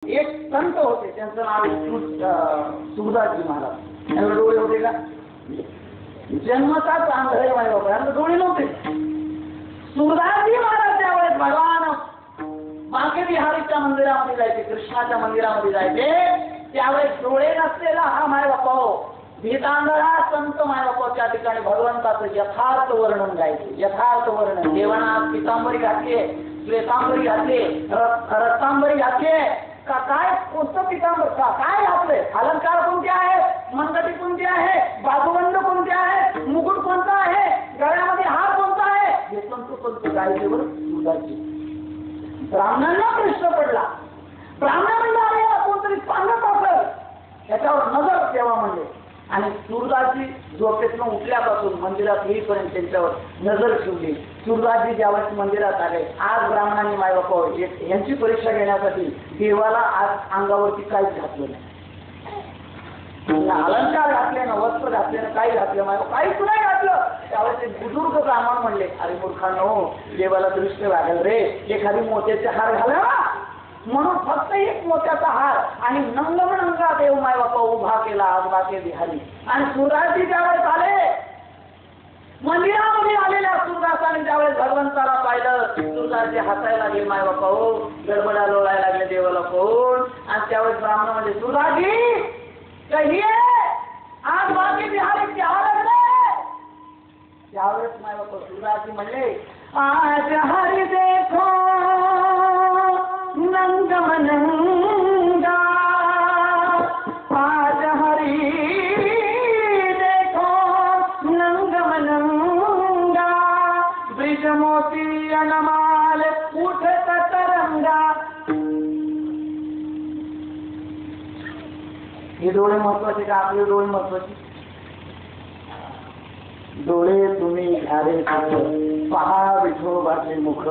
एक संत होते, त्यांचं नाव सुखदासजी महाराज. त्यांना डोळे होते का? जन्मताच अंध आहे माझ्या बाबा, यांना डोळे नव्हते. सुखदासजी महाराज त्यावेळेस भगवान बांके बिहारीच्या मंदिरामध्ये जायचे, कृष्णाच्या मंदिरामध्ये जायचे, त्यावेळेस डोळे नसलेला हा मायबापा हो, भीतांधळा संत मायबापा त्या ठिकाणी भगवंताचं यथार्थ वर्णन गायचे. यथार्थ वर्णन. देवाना पितांबरी घातली, श्वेतांबरी घातली, रक्तांबरी घातली का, काय कोणतं पितांबर का काय घातलंय, अलंकार कोणते आहेत, मनगटी कोणती आहे, बाजूबंद कोणते आहे, मुकुट कोणता आहे, गळ्यामध्ये हार कोणता आहे, हे संत गायलेवर सुखदासजी. ब्राह्मणांना प्रश्न पडला. ब्राह्मण म्हणजे कोणतरी सांगत असेल, त्याच्यावर नजर ठेवा म्हणजे. आणि सुखदासजी झोपेतून उठल्यापासून मंदिरात येईपर्यंत त्यांच्यावर नजर ठेवली. सुखदासजी ज्यावेळेस मंदिरात आले, आज ब्राह्मणांनी मायबापा यांची परीक्षा घेण्यासाठी देवाला आज अंगावरती काहीच घातलं नाही, अलंकार घातले ना, वस्त्र घातले ना, काही घातलं माय काहीच नाही घातलं. त्यावेळेस एक बुजुर्ग ब्राह्मण म्हणले, अरे मूर्खांनो, देवाला दृष्ट लागेल रे, एखादी मोत्याचे हार घाला म्हणून फक्त एक मोत्याचा हार आणि नंगमनंगा देव माय बापा उभा केला आज बाके बिहारी. आणि सुखदासजी ज्यावेळेस आले, मंदिरामध्ये आलेल्या सुखदासाने ज्यावेळेस भगवंताला पाहिलं, सुखदासजी हसायला लागले माय बापा हो, गडबडा लोळायला लागले देवाला कोण. आणि त्यावेळेस ब्राह्मण म्हणजे सुखदासजी कहिए आज बाके बिहारी क्या लागले. त्यावेळेस माय बापा सुखदासजी म्हणले, आज हरी देखो नंगमनंगा, आज हरी देखो नंगमनंगा, ब्रिज मोती अनमाल उठत तरंगा. हे डोळे महत्वाचे का आपले डोळे महत्वाचे? डोळे तुम्ही घ्यारे पहा विठोबाचे मुख.